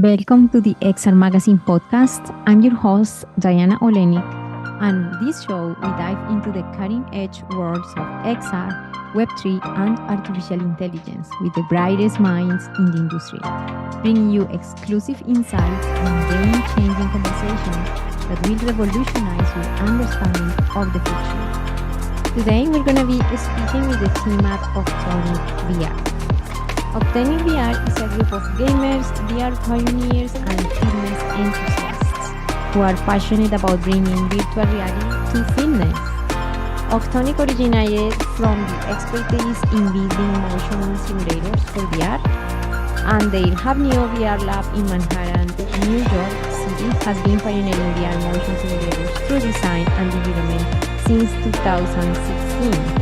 Welcome to the XR Magazine podcast. I'm your host, Diana Olenik, and this show we dive into the cutting-edge worlds of XR, Web3, and artificial intelligence with the brightest minds in the industry, bringing you exclusive insights and game-changing conversations that will revolutionize your understanding of the future. Today, we're going to be speaking with the team at Octonic VR. Octonic VR is a group of gamers, VR pioneers, and fitness enthusiasts who are passionate about bringing virtual reality to fitness. Octonic originated from the expertise in building motion simulators for VR, and their Habneo VR lab in Manhattan, New York City, has been pioneering VR motion simulators through design and development since 2016.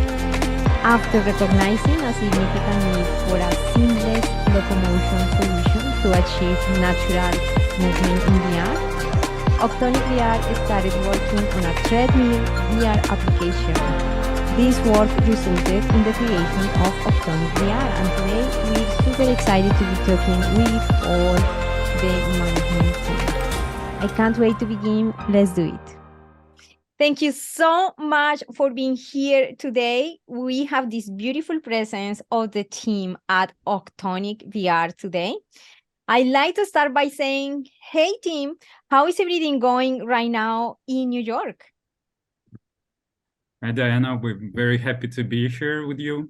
After recognizing a significant need for a seamless locomotion solution to achieve natural movement in VR, Octonic VR started working on a treadmill VR application. This work resulted in the creation of Octonic VR, and today we're super excited to be talking with all the management team. I can't wait to begin. Let's do it. Thank you so much for being here today. We have this beautiful presence of the team at Octonic VR today. I'd like to start by saying, hey team, how is everything going right now in New York? Hi, Diana. We're very happy to be here with you.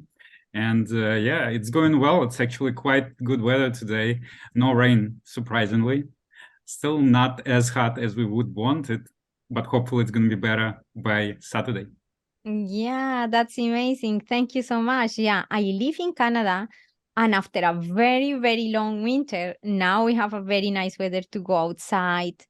And yeah, it's going well. It's actually quite good weather today. No rain, surprisingly. Still not as hot as we would want it, but hopefully it's going to be better by Saturday. Yeah, that's amazing. Thank you so much. Yeah, I live in Canada, and after a very, very long winter, now we have a very nice weather to go outside,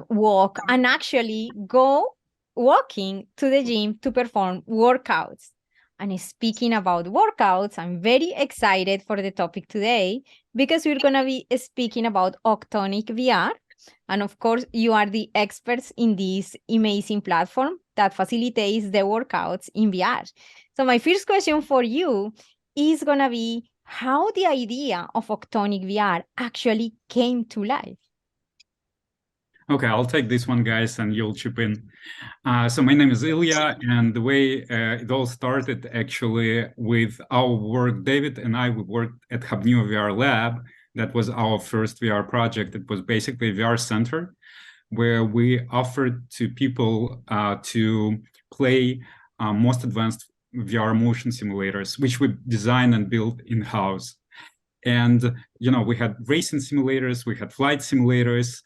walk, and actually go walking to the gym to perform workouts. And speaking about workouts, I'm very excited for the topic today because we're going to be speaking about Octonic VR. And of course, you are the experts in this amazing platform that facilitates the workouts in VR. So my first question for you is going to be how the idea of Octonic VR actually came to life. Okay, I'll take this one, guys, and you'll chip in. So my name is Ilya, and the way it all started actually with our work, David and I, we worked at Habneo VR Lab. That was our first VR project. It was basically a VR center where we offered to people to play most advanced VR motion simulators, which we designed and built in-house. And, you know, we had racing simulators, we had flight simulators,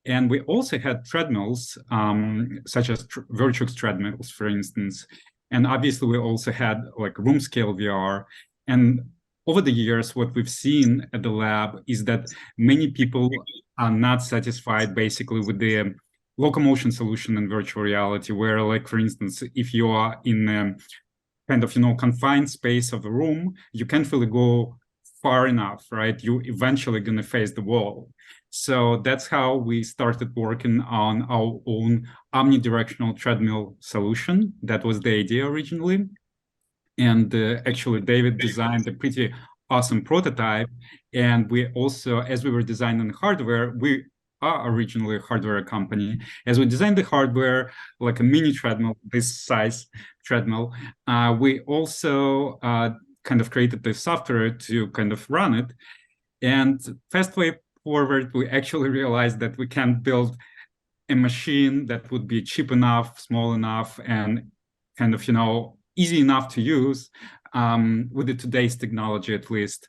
and we also had treadmills, such as Virtuix treadmills, for instance. And obviously, we also had like room scale VR. And over the years, what we've seen at the lab is that many people are not satisfied basically with the locomotion solution in virtual reality, where, like, for instance, if you are in a kind of, confined space of a room, you can't really go far enough, right? You eventually going to face the wall. So that's how we started working on our own omnidirectional treadmill solution. That was the idea originally. And actually, David designed a pretty awesome prototype. And we also, as we were designing hardware, we are originally a hardware company. As we designed the hardware, like a mini treadmill, this size treadmill, we also kind of created the software to kind of run it. And fast way forward, we actually realized that we can build a machine that would be cheap enough, small enough, and kind of, easy enough to use with the today's technology, at least,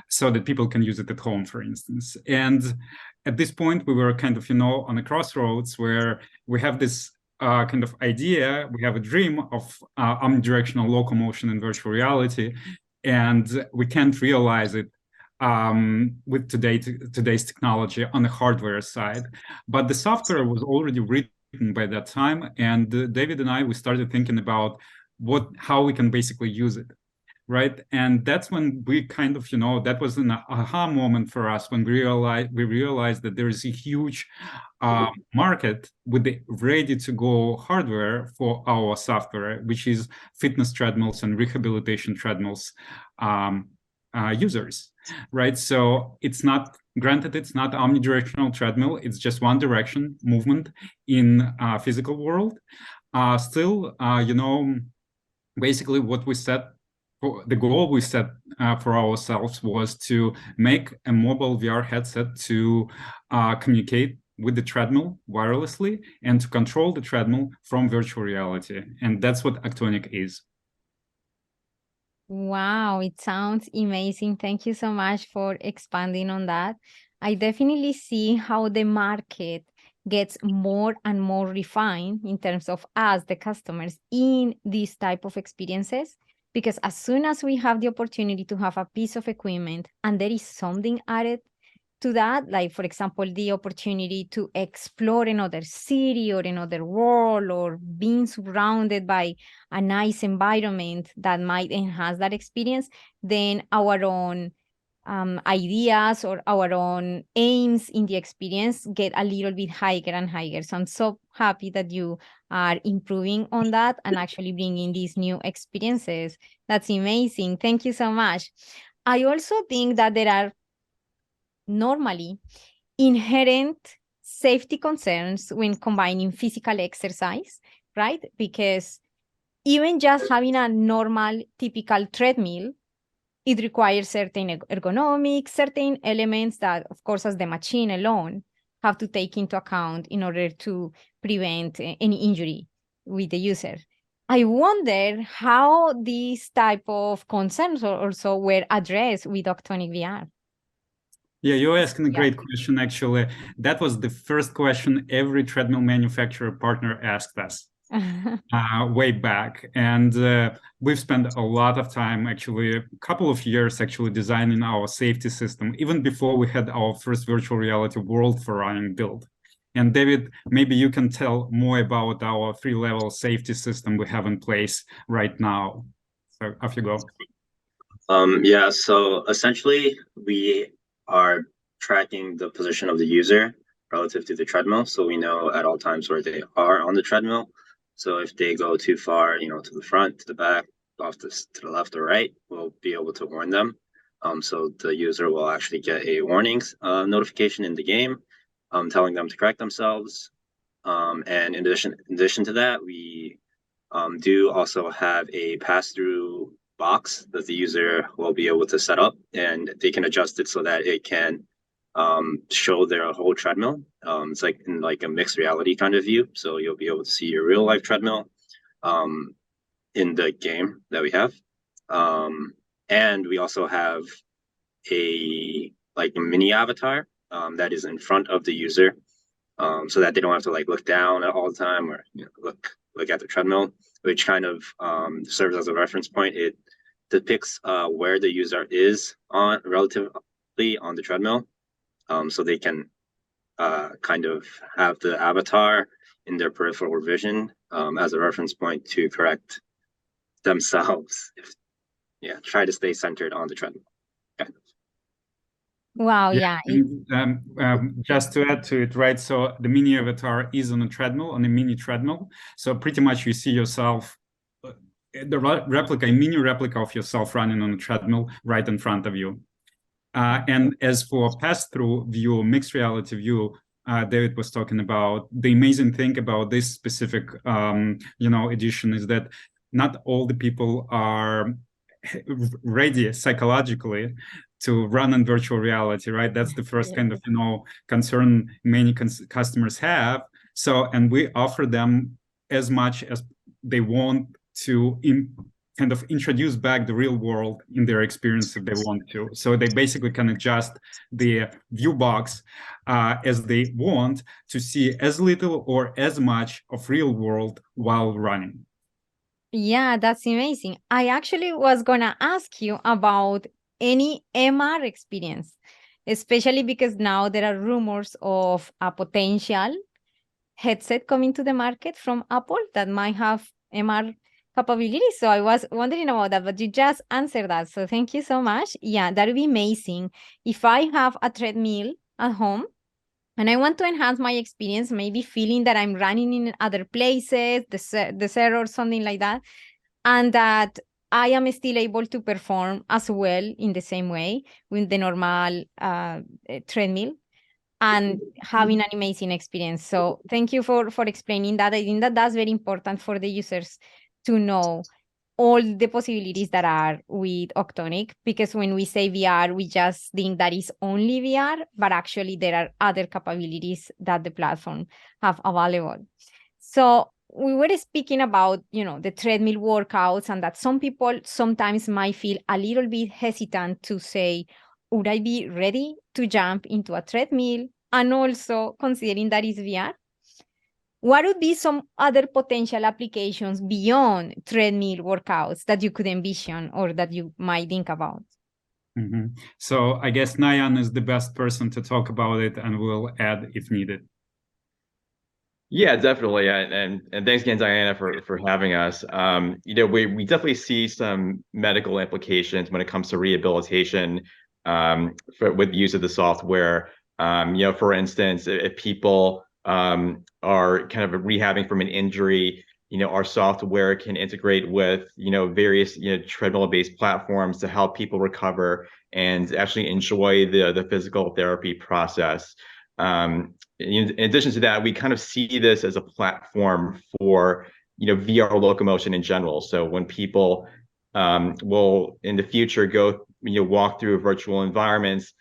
so that people can use it at home, for instance. And at this point, we were kind of, on a crossroads where we have this kind of idea, we have a dream of omnidirectional locomotion in virtual reality, and we can't realize it with today's technology on the hardware side. But the software was already written by that time, and David and I, we started thinking about how we can basically use it, right? And that's when we kind of, that was an aha moment for us when we realized that there is a huge market with the ready-to-go hardware for our software, which is fitness treadmills and rehabilitation treadmills. users, right? So it's not, granted, it's not omnidirectional treadmill. It's just one direction movement in physical world. Still, basically what we set, the goal we set for ourselves was to make a mobile VR headset to communicate with the treadmill wirelessly and to control the treadmill from virtual reality. And that's what Octonic is. Wow, it sounds amazing. Thank you so much for expanding on that. I definitely see how the market gets more and more refined in terms of us, the customers, in these type of experiences. Because as soon as we have the opportunity to have a piece of equipment and there is something added to that, like for example, the opportunity to explore another city or another world, or being surrounded by a nice environment that might enhance that experience, then our own ideas or our own aims in the experience get a little bit higher and higher. So I'm so happy that you are improving on that and actually bringing these new experiences. That's amazing. Thank you so much. I also think that there are normally inherent safety concerns when combining physical exercise, right? Because even just having a normal, typical treadmill, it requires certain ergonomics, certain elements that, of course, as the machine alone, have to take into account in order to prevent any injury with the user. I wonder how these type of concerns also were addressed with Octonic VR. Yeah, you're asking a great question, actually. That was the first question every treadmill manufacturer partner asked us way back. And we've spent a lot of time, actually, a couple of years, actually designing our safety system, even before we had our first virtual reality world for running built. And David, maybe you can tell more about our 3-level safety system we have in place right now. So off you go. Yeah, so essentially we are tracking the position of the user relative to the treadmill. So we know at all times where they are on the treadmill. So if they go too far, to the front, to the back, to the left or right, we'll be able to warn them. So the user will actually get a warnings notification in the game, telling them to correct themselves. And in addition to that, we do also have a pass-through box that the user will be able to set up, and they can adjust it so that it can show their whole treadmill. It's like in like a mixed reality kind of view, so you'll be able to see your real life treadmill in the game that we have. And we also have a mini avatar that is in front of the user, so that they don't have to look down all the time, or look at the treadmill, which kind of serves as a reference point. It depicts where the user is relatively on the treadmill, so they can kind of have the avatar in their peripheral vision as a reference point to correct themselves. Try to stay centered on the treadmill. Wow, yeah. Just to add to it, right? So the mini avatar is on a treadmill, on a mini treadmill. So pretty much you see yourself, a mini replica of yourself running on a treadmill right in front of you. And as for pass-through view, mixed reality view, David was talking about, the amazing thing about this specific, edition is that not all the people are ready psychologically to run in virtual reality, right? That's the first kind of, concern many customers have. So, and we offer them as much as they want to kind of introduce back the real world in their experience if they want to. So they basically can adjust the view box as they want to see as little or as much of real world while running. Yeah, that's amazing. I actually was gonna ask you about any MR experience, especially because now there are rumors of a potential headset coming to the market from Apple that might have MR capabilities. So I was wondering about that, but you just answered that. So thank you so much. Yeah, that would be amazing. If I have a treadmill at home and I want to enhance my experience, maybe feeling that I'm running in other places, the desert or something like that, and that I am still able to perform as well in the same way with the normal treadmill and having an amazing experience. So thank you for explaining that. I think that that's very important for the users to know all the possibilities that are with Octonic, because when we say VR, we just think that is only VR, but actually there are other capabilities that the platform have available. So we were speaking about, the treadmill workouts, and that some people sometimes might feel a little bit hesitant to say, would I be ready to jump into a treadmill? And also considering that is VR, what would be some other potential applications beyond treadmill workouts that you could envision or that you might think about? So I guess Nahiyan is the best person to talk about it, and will add if needed. Yeah, definitely. And thanks again, Diana, for having us. We definitely see some medical implications when it comes to rehabilitation with the use of the software. For instance, if people are kind of rehabbing from an injury, our software can integrate with, various, treadmill-based platforms to help people recover and actually enjoy the physical therapy process. In addition to that, we kind of see this as a platform for, VR locomotion in general. So when people will in the future go, walk through virtual environments,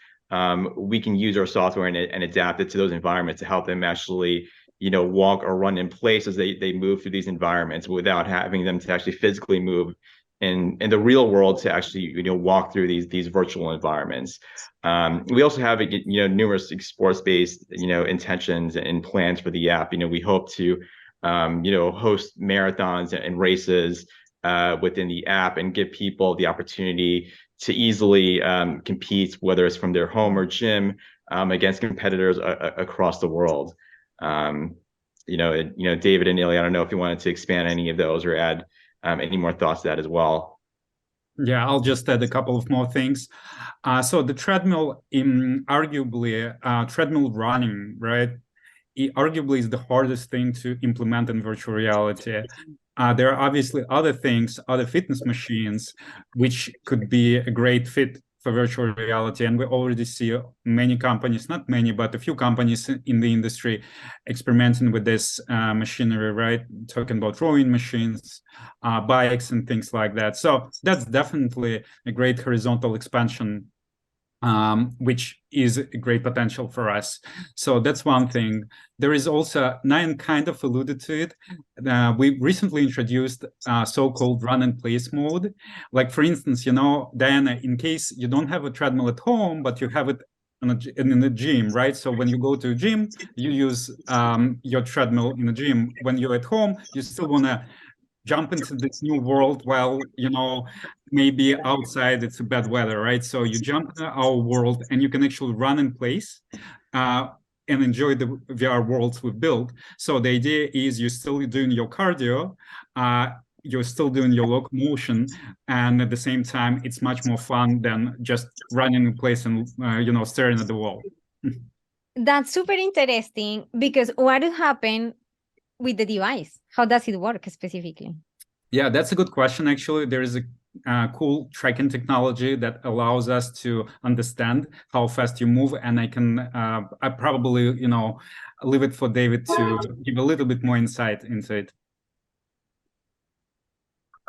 we can use our software and adapt it to those environments to help them actually, walk or run in place as they move through these environments without having them to actually physically move in the real world to actually, walk through these virtual environments. We also have, numerous sports-based, intentions and plans for the app. We hope to, host marathons and races within the app and give people the opportunity to easily compete, whether it's from their home or gym, against competitors across the world. David and Ilya, I don't know if you wanted to expand any of those or add any more thoughts to that as well. Yeah, I'll just add a couple of more things. So the treadmill, arguably, treadmill running, right? It arguably is the hardest thing to implement in virtual reality. There are obviously other things, other fitness machines, which could be a great fit for virtual reality. And we already see many companies, not many, but a few companies in the industry experimenting with this machinery, right? Talking about rowing machines, bikes and things like that. So that's definitely a great horizontal expansion, which is a great potential for us. So that's one thing. There is also, Nahiyan kind of alluded to it. We recently introduced so-called run and place mode. Like, for instance, Diana, in case you don't have a treadmill at home, but you have it in the gym, right? So when you go to a gym, you use your treadmill in the gym. When you're at home, you still want to jump into this new world while, maybe outside it's a bad weather, right? So you jump into our world and you can actually run in place and enjoy the VR worlds we've built. So the idea is you're still doing your cardio, you're still doing your locomotion, and at the same time, it's much more fun than just running in place and, staring at the wall. That's super interesting, because what would happen with the device? How does it work specifically? Yeah, that's a good question. Actually, there is a cool tracking technology that allows us to understand how fast you move, and I probably leave it for David to give a little bit more insight into it.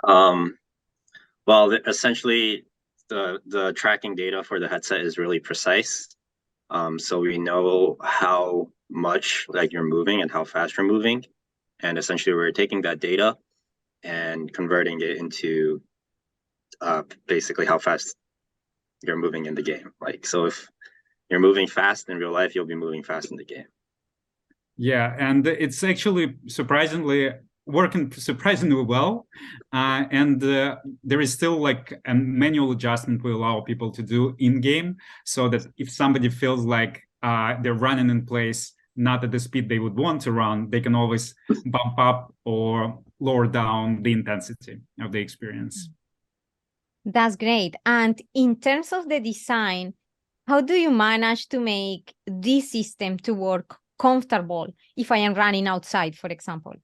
Well, essentially, the tracking data for the headset is really precise. So we know how much you're moving and how fast you're moving, and essentially we're taking that data and converting it into basically how fast you're moving in the game. So if you're moving fast in real life, you'll be moving fast in the game. Yeah, and it's actually working surprisingly well. And there is still a manual adjustment we allow people to do in-game, so that if somebody feels like they're running in place, not at the speed they would want to run, they can always bump up or lower down the intensity of the experience. That's great. And in terms of the design, how do you manage to make this system to work comfortable if I am running outside, for example?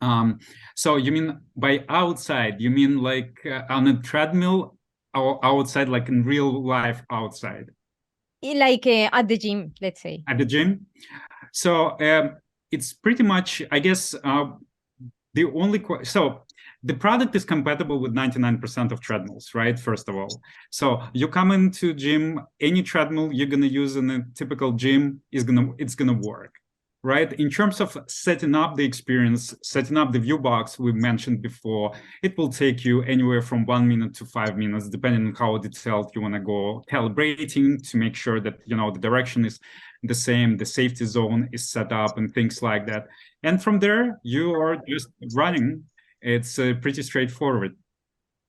So you mean by outside, you mean like on a treadmill or outside, like in real life outside? Like at the gym, let's say. At the gym? So it's pretty much, I guess, the only so the product is compatible with 99% of treadmills, right? First of all, so you come into gym, any treadmill you're gonna use in a typical gym it's gonna work, right? In terms of setting up the experience, setting up the view box we mentioned before, it will take you anywhere from 1 minute to 5 minutes, depending on how detailed you want to go, calibrating to make sure that the direction is the same, the safety zone is set up, and things like that. And from there, you are just running. It's pretty straightforward.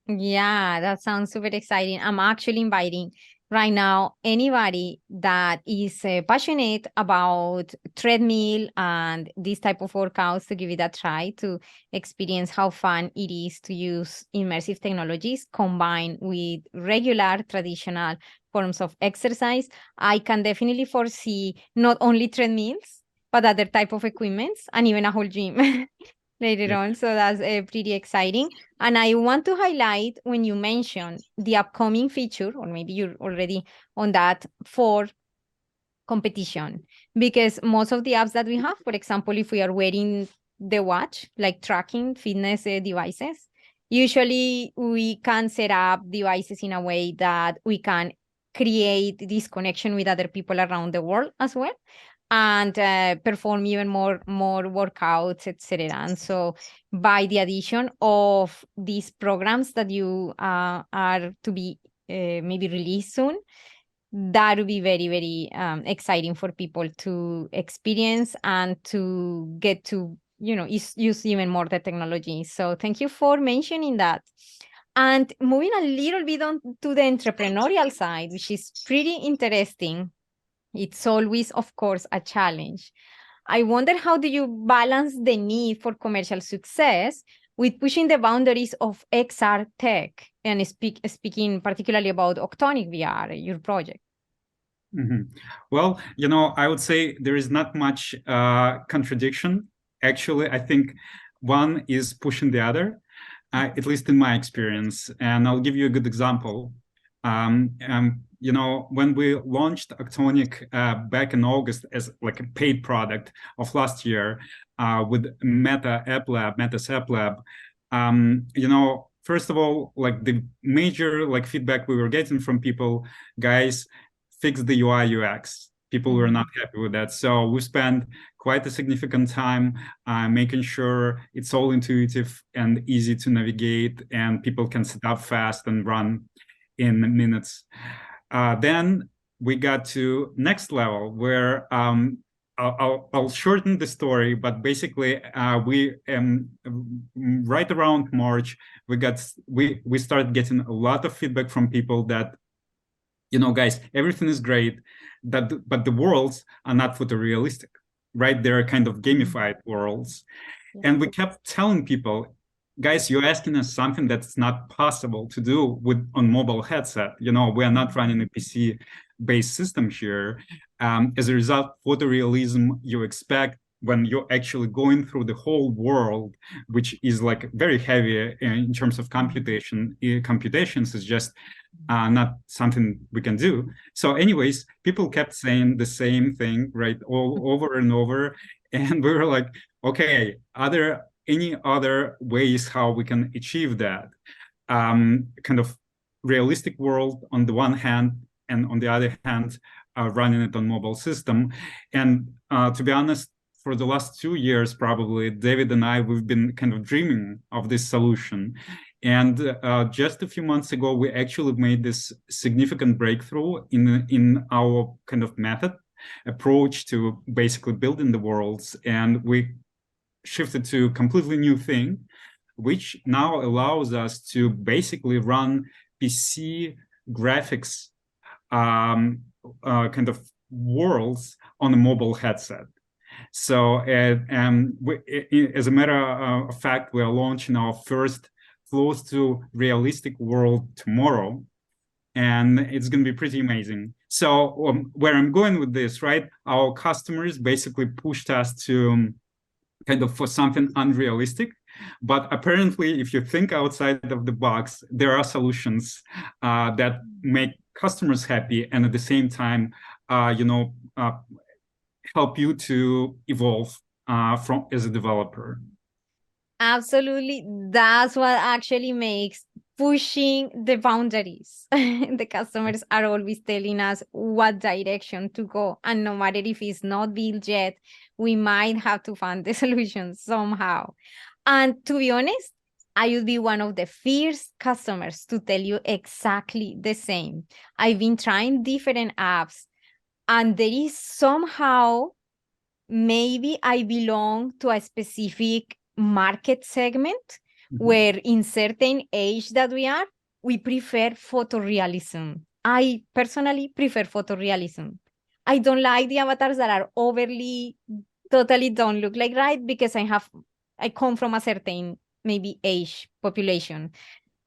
Yeah, that sounds super exciting. I'm actually inviting right now anybody that is passionate about treadmill and this type of workouts to give it a try to experience how fun it is to use immersive technologies combined with regular traditional forms of exercise. I can definitely foresee not only treadmills, but other type of equipments and even a whole gym later on. So that's pretty exciting. And I want to highlight when you mentioned the upcoming feature, or maybe you're already on that for competition, because most of the apps that we have, for example, if we are wearing the watch, like tracking fitness devices, usually we can set up devices in a way that we can create this connection with other people around the world as well, and perform even more workouts, etc. And so by the addition of these programs that you are to be maybe released soon, that would be very, very exciting for people to experience and to get to use even more the technology. So thank you for mentioning that. And moving a little bit on to the entrepreneurial side, which is pretty interesting. It's always, of course, a challenge. I wonder, how do you balance the need for commercial success with pushing the boundaries of XR tech, and speaking particularly about Octonic VR, your project? Well, I would say there is not much contradiction. Actually, I think one is pushing the other, at least in my experience. And I'll give you a good example. When we launched Octonic back in August as like a paid product of last year with Meta's App Lab, first of all, like the major feedback we were getting from people, guys, fix the UI UX. People were not happy with that. So we spent quite a significant time making sure it's all intuitive and easy to navigate, and people can set up fast and run in minutes. Then we got to next level where I'll shorten the story, but basically we right around March we started getting a lot of feedback from people that, guys, everything is great, but the worlds are not photorealistic, right? They're kind of gamified worlds. And we kept telling people, guys, you're asking us something that's not possible to do on mobile headset. We are not running a PC-based system here. As a result, photorealism you expect when you're actually going through the whole world, which is like very heavy in terms of computations, is just not something we can do. So anyways, people kept saying the same thing, right, all over and over. And we were like, okay, are there any other ways how we can achieve that kind of realistic world on the one hand, and on the other hand, running it on mobile system? And to be honest, for the last 2 years, probably, David and I, we've been kind of dreaming of this solution. And just a few months ago, we actually made this significant breakthrough in our kind of method approach to basically building the worlds. And we shifted to a completely new thing, which now allows us to basically run PC graphics kind of worlds on a mobile headset. So as a matter of fact, we are launching our first close to realistic world tomorrow, and it's going to be pretty amazing. So where I'm going with this, right? Our customers basically pushed us to kind of for something unrealistic. But apparently, if you think outside of the box, there are solutions that make customers happy and at the same time, help you to evolve from as a developer. Absolutely. That's what actually makes pushing the boundaries. The customers are always telling us what direction to go. And no matter if it's not built yet, we might have to find the solution somehow. And to be honest, I would be one of the first customers to tell you exactly the same. I've been trying different apps, and there is somehow, maybe I belong to a specific market segment where in certain age that we prefer photorealism. I personally prefer photorealism. I don't like the avatars that are overly, totally don't look like right, because I come from a certain maybe age population.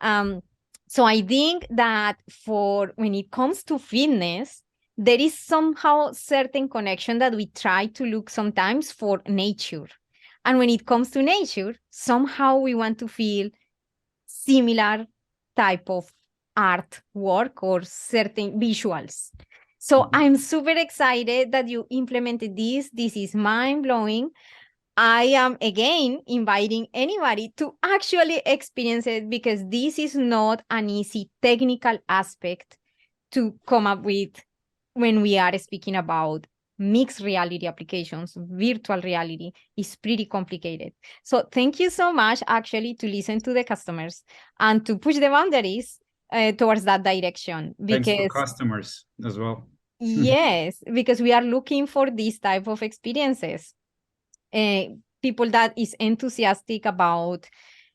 So I think that for when it comes to fitness, there is somehow certain connection that we try to look sometimes for nature. And when it comes to nature, somehow we want to feel similar type of artwork or certain visuals. So I'm super excited that you implemented this. This is mind-blowing. I am again inviting anybody to actually experience it, because this is not an easy technical aspect to come up with when we are speaking about mixed reality applications. Virtual reality is pretty complicated. So thank you so much actually to listen to the customers and to push the boundaries towards that direction. Thanks for customers as well. Yes, because we are looking for these type of experiences. People that is enthusiastic about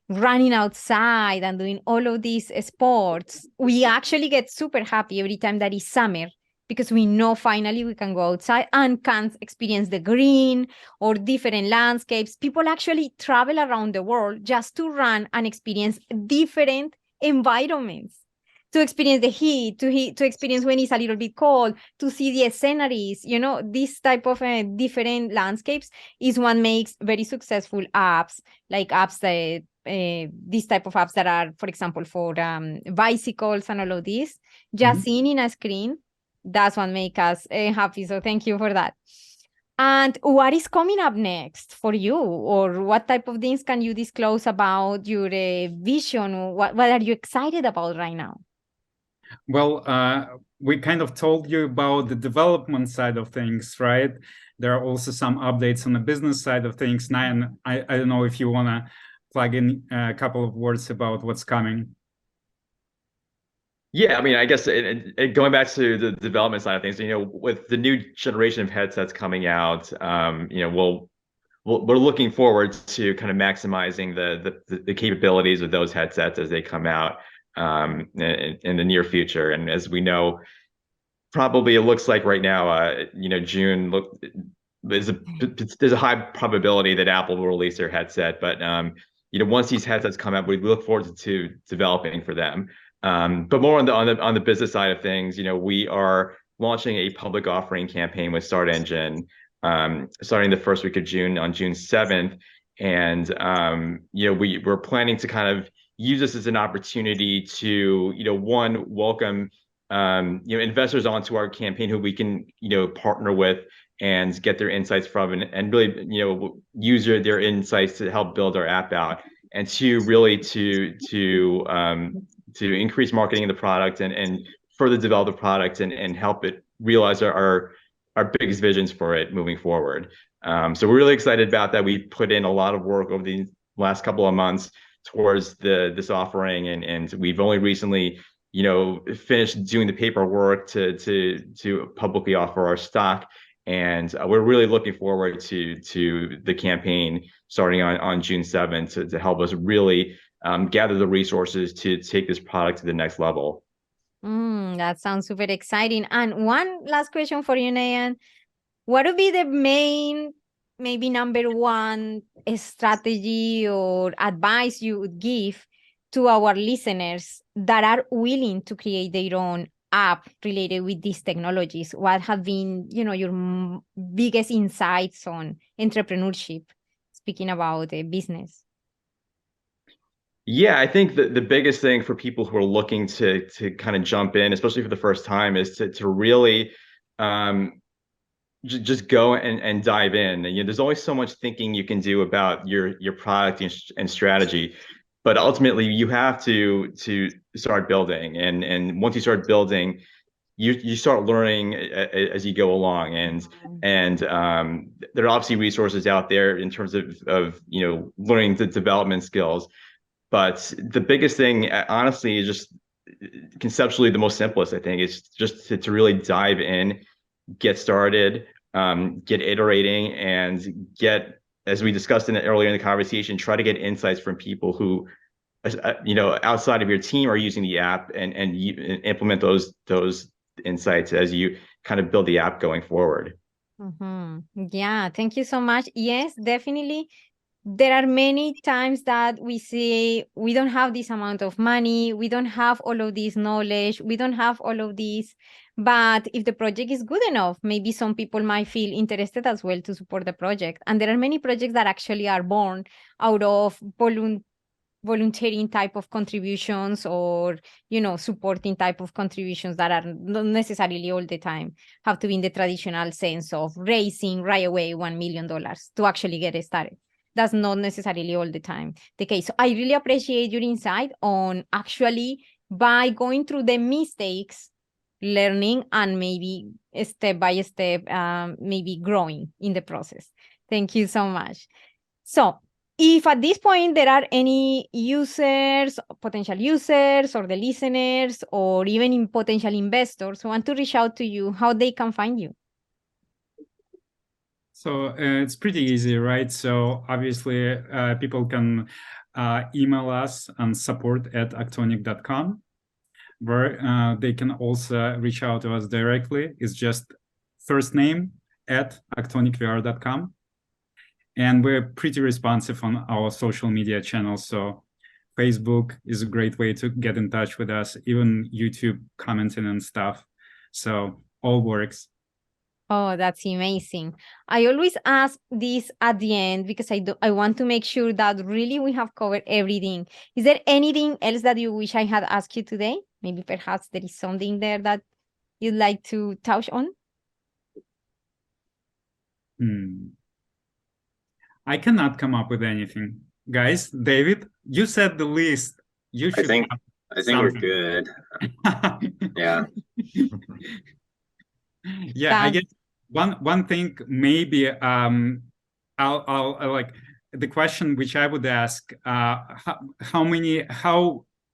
running outside and doing all of these sports. We actually get super happy every time that is summer, because we know finally we can go outside and can experience the green or different landscapes. People actually travel around the world just to run and experience different environments, to experience the heat, to experience when it's a little bit cold, to see the sceneries. This type of different landscapes is what makes very successful apps, like apps that these type of apps that are, for example, for bicycles and all of this, just seeing in a screen, that's what makes us happy. So thank you for that. And what is coming up next for you, or what type of things can you disclose about your vision? What are you excited about right now? Well, we kind of told you about the development side of things, right? There are also some updates on the business side of things. Nahiyan, I don't know if you want to plug in a couple of words about what's coming. Yeah, I mean, I guess going back to the development side of things, with the new generation of headsets coming out, we're looking forward to kind of maximizing the capabilities of those headsets as they come out in the near future. And as we know, probably it looks like right now, June there's a high probability that Apple will release their headset. But once these headsets come out, we look forward to developing for them. But more on the business side of things, we are launching a public offering campaign with Start Engine, starting the first week of June on June 7th. And we're planning to kind of use this as an opportunity to one, welcome investors onto our campaign who we can partner with and get their insights from, and really use their insights to help build our app out. And two, really to increase marketing of the product and further develop the product and help it realize our biggest visions for it moving forward. So we're really excited about that. We put in a lot of work over the last couple of months towards this offering, and we've only recently finished doing the paperwork to publicly offer our stock. And we're really looking forward to the campaign starting on June 7th to help us really gather the resources to take this product to the next level. That sounds super exciting. And one last question for you, Nahiyan. What would be the main, maybe number one strategy or advice you would give to our listeners that are willing to create their own app related with these technologies? What have been, your biggest insights on entrepreneurship, speaking about a business? Yeah, I think the biggest thing for people who are looking to kind of jump in, especially for the first time, is to really just go and dive in. And, there's always so much thinking you can do about your product and strategy, but ultimately you have to start building. And once you start building, you start learning as you go along. And there are obviously resources out there in terms of learning the development skills. But the biggest thing, honestly, is just conceptually the most simplest, I think, is just to really dive in, get started, get iterating, and get, as we discussed earlier in the conversation, try to get insights from people who, outside of your team are using the app, and implement those insights as you kind of build the app going forward. Yeah, thank you so much. Yes, definitely. There are many times that we say we don't have this amount of money, we don't have all of this knowledge, we don't have all of this. But if the project is good enough, maybe some people might feel interested as well to support the project. And there are many projects that actually are born out of volunteering type of contributions, or supporting type of contributions that are not necessarily all the time have to be in the traditional sense of raising right away $1 million to actually get started. That's not necessarily all the time the case. So I really appreciate your insight on actually, by going through the mistakes, learning, and maybe step by step, maybe growing in the process. Thank you so much. So if at this point there are any users, potential users, or the listeners, or even potential investors who want to reach out to you, how they can find you? So it's pretty easy, right? So obviously people can email us on support@octonic.com, where they can also reach out to us directly. It's just first name @octonicvr.com. And we're pretty responsive on our social media channels. So Facebook is a great way to get in touch with us, even YouTube commenting and stuff. So all works. Oh, that's amazing. I always ask this at the end because I want to make sure that really we have covered everything. Is there anything else that you wish I had asked you today? Maybe perhaps there is something there that you'd like to touch on? I cannot come up with anything. Guys, David, you said the least. You should I think we're good. Yeah. Yeah, I guess one thing maybe I'll like the question which I would ask, how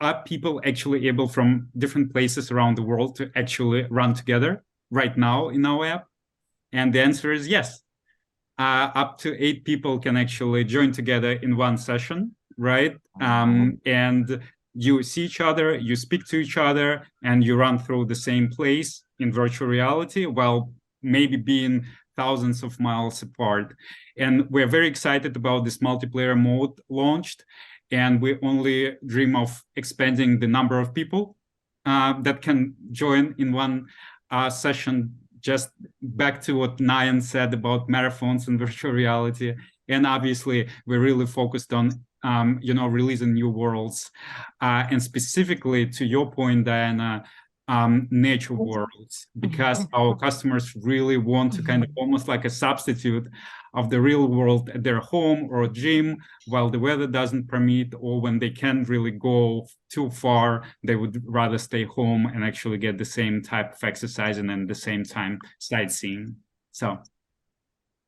are people actually able from different places around the world to actually run together right now in our app? And the answer is yes. Up to 8 people can actually join together in one session, right? And you see each other, you speak to each other, and you run through the same place in virtual reality while maybe being thousands of miles apart. And we're very excited about this multiplayer mode launched. And we only dream of expanding the number of people that can join in one session. Just back to what Nahiyan said about marathons and virtual reality. And obviously, we're really focused on releasing new worlds. And specifically to your point, Diana, nature worlds, because our customers really want to kind of almost like a substitute of the real world at their home or gym while the weather doesn't permit, or when they can't really go too far, they would rather stay home and actually get the same type of exercise and at the same time sightseeing. So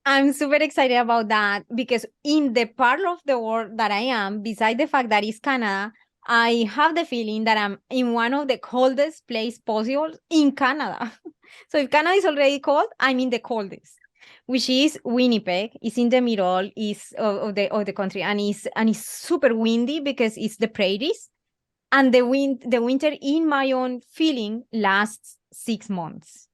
I'm super excited about that because in the part of the world that I am, besides the fact that it's Canada, I have the feeling that I'm in one of the coldest place possible in Canada. So if Canada is already cold, I'm in the coldest, which is Winnipeg. It's in the middle of the country, and it's super windy because it's the prairies, and the winter, in my own feeling, lasts 6 months.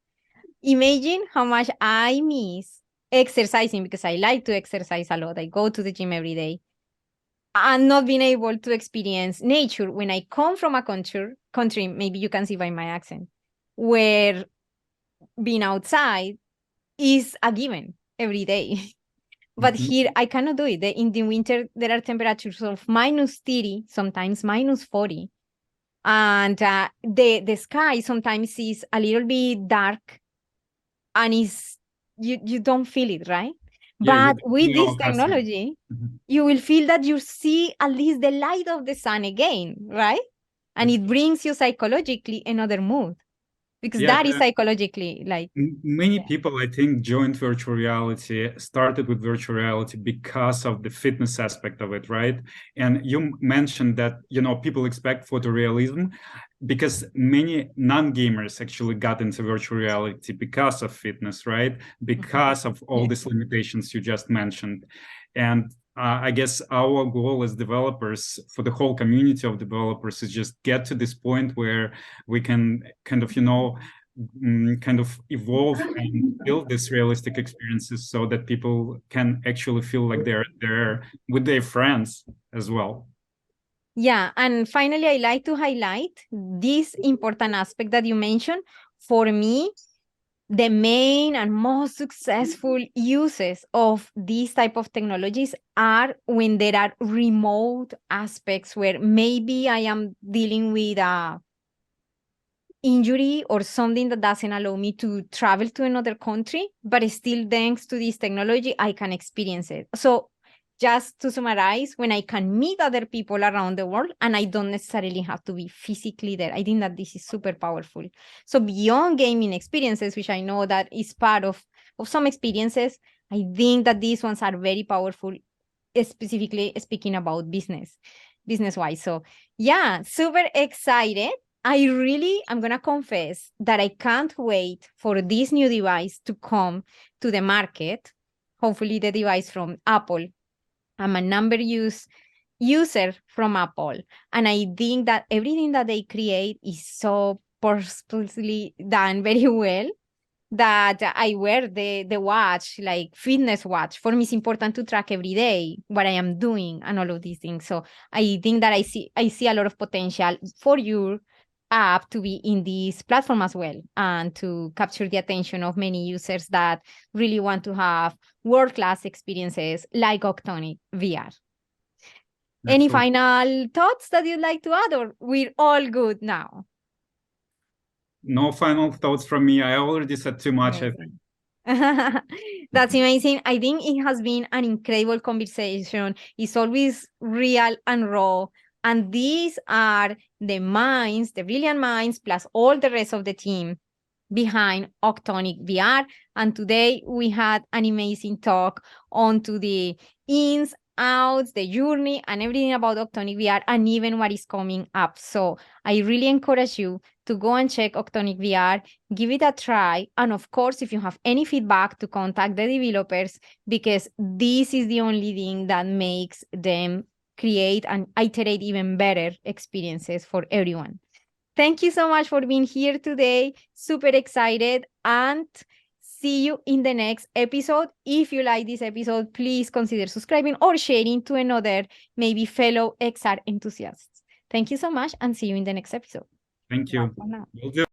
Imagine how much I miss exercising, because I like to exercise a lot. I go to the gym every day, and not being able to experience nature when I come from a country, maybe you can see by my accent, where being outside is a given every day. But here I cannot do it. In the winter, there are temperatures of -30, sometimes -40. And the sky sometimes is a little bit dark and you don't feel it, right? Yeah, But with this passive. technology, you will feel that you see at least the light of the sun again, right? And it brings you psychologically another mood, because that is psychologically like. Many people, I think, joined virtual reality, started with virtual reality because of the fitness aspect of it, right? And you mentioned that, people expect photorealism because many non-gamers actually got into virtual reality because of fitness, right? Because of all these limitations you just mentioned. And I guess our goal as developers, for the whole community of developers, is just get to this point where we can kind of, evolve and build these realistic experiences so that people can actually feel like they're there with their friends as well. Yeah, and finally, I like to highlight this important aspect that you mentioned. For me, the main and most successful uses of these type of technologies are when there are remote aspects where maybe I am dealing with a injury or something that doesn't allow me to travel to another country, but still thanks to this technology, I can experience it. So just to summarize, when I can meet other people around the world and I don't necessarily have to be physically there, I think that this is super powerful. So beyond gaming experiences, which I know that is part of some experiences, I think that these ones are very powerful, specifically speaking about business-wise. So yeah, super excited. I'm going to confess that I can't wait for this new device to come to the market. Hopefully the device from Apple. I'm a number user from Apple. And I think that everything that they create is so purposely done very well that I wear the watch, like fitness watch. For me, it's important to track every day what I am doing and all of these things. So I think that I see a lot of potential for your app to be in this platform as well, and to capture the attention of many users that really want to have world-class experiences like Octonic VR. Any final thoughts that you'd like to add, or we're all good now? No final thoughts from me. I already said too much, I think. That's amazing. I think it has been an incredible conversation. It's always real and raw. And these are the brilliant minds, plus all the rest of the team behind Octonic VR. And today we had an amazing talk onto the ins, outs, the journey, and everything about Octonic VR, and even what is coming up. So I really encourage you to go and check Octonic VR, give it a try. And of course, if you have any feedback, to contact the developers, because this is the only thing that makes them create and iterate even better experiences for everyone. Thank you so much for being here today. Super excited, and see you in the next episode. If you like this episode, please consider subscribing or sharing to another, maybe fellow XR enthusiasts. Thank you so much, and see you in the next episode. Thank you. Bye for now. Will do.